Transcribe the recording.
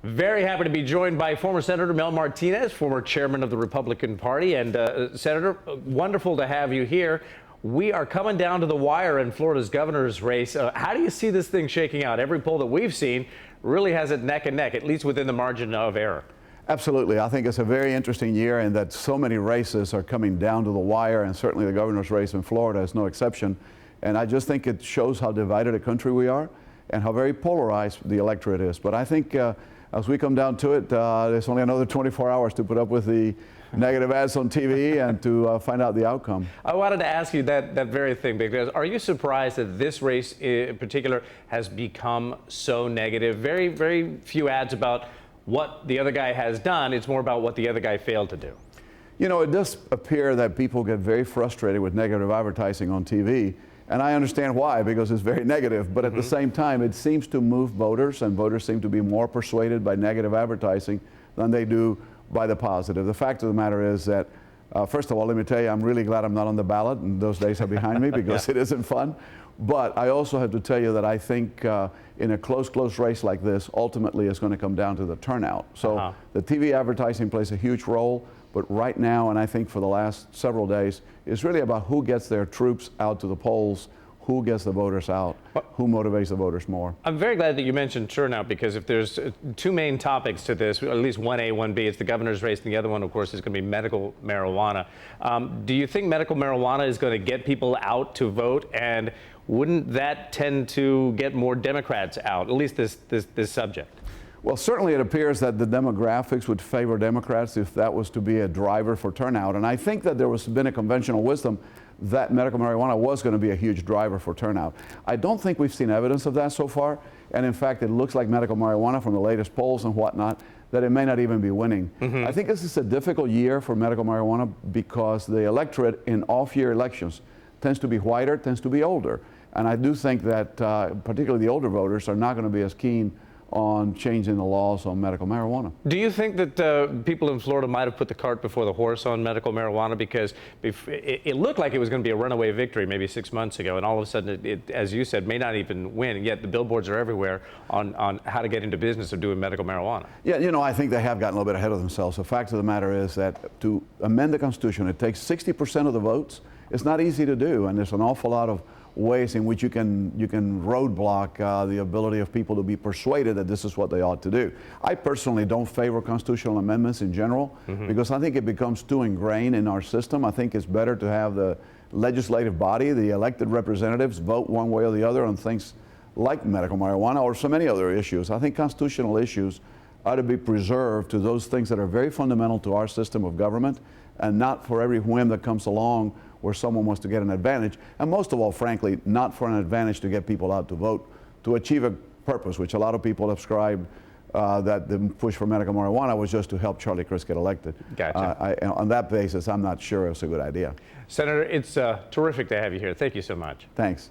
Very happy to be joined by former Senator Mel Martinez, former chairman of the Republican Party. And Senator, wonderful to have you here. We are coming down to the wire in Florida's governor's race. How do you see this thing shaking out? Every poll that we've seen really has it neck and neck, at least within the margin of error. Absolutely. I think it's a very interesting year in that so many races are coming down to the wire, and certainly the governor's race in Florida is no exception. And I just think it shows how divided a country we are and how very polarized the electorate is. But I think as we come down to it, there's only another 24 hours to put up with the negative ads on TV and to find out the outcome. I wanted to ask you that very thing, because are you surprised that this race in particular has become so negative? Very, very few ads about what the other guy has done. It's more about what the other guy failed to do. You know, it does appear that people get very frustrated with negative advertising on TV. And I understand why, because it's very negative. But at the same time, it seems to move voters, and voters seem to be more persuaded by negative advertising than they do by the positive. The fact of the matter is that, first of all, let me tell you, I'm really glad I'm not on the ballot, and those days are behind me because it isn't fun. But I also have to tell you that I think in a close race like this, ultimately it's going to come down to the turnout. So the TV advertising plays a huge role. But right now, and I think for the last several days, it's really about who gets their troops out to the polls, who gets the voters out, who motivates the voters more. I'm very glad that you mentioned turnout, because if there's two main topics to this, at least 1A, 1B, it's the governor's race, and the other one, of course, is going to be medical marijuana. Do you think medical marijuana is going to get people out to vote, and wouldn't that tend to get more Democrats out, at least this subject? Well, certainly it appears that the demographics would favor Democrats if that was to be a driver for turnout. And I think that there has been a conventional wisdom that medical marijuana was going to be a huge driver for turnout. I don't think we've seen evidence of that so far. And in fact, it looks like medical marijuana from the latest polls and whatnot, that it may not even be winning. I think this is a difficult year for medical marijuana because the electorate in off-year elections tends to be whiter, tends to be older. And I do think that particularly the older voters are not going to be as keen on changing the laws on medical marijuana. Do you think that people in Florida might have put the cart before the horse on medical marijuana? Because it looked like it was going to be a runaway victory maybe 6 months ago, and all of a sudden, it, as you said, may not even win, and yet the billboards are everywhere on how to get into business of doing medical marijuana. Yeah, you know, I think they have gotten a little bit ahead of themselves. The fact of the matter is that to amend the Constitution, it takes 60% of the votes. It's not easy to do, and there's an awful lot of ways in which you can roadblock the ability of people to be persuaded that this is what they ought to do. I personally don't favor constitutional amendments in general because I think it becomes too ingrained in our system. I think it's better to have the legislative body, the elected representatives, vote one way or the other on things like medical marijuana or so many other issues. I think constitutional issues ought to be preserved to those things that are very fundamental to our system of government, and not for every whim that comes along where someone wants to get an advantage, and most of all, frankly, not for an advantage to get people out to vote to achieve a purpose, which a lot of people have ascribed that the push for medical marijuana was just to help Charlie Crist get elected. Gotcha. On that basis, I'm not sure it's a good idea. Senator, it's terrific to have you here. Thank you so much. Thanks.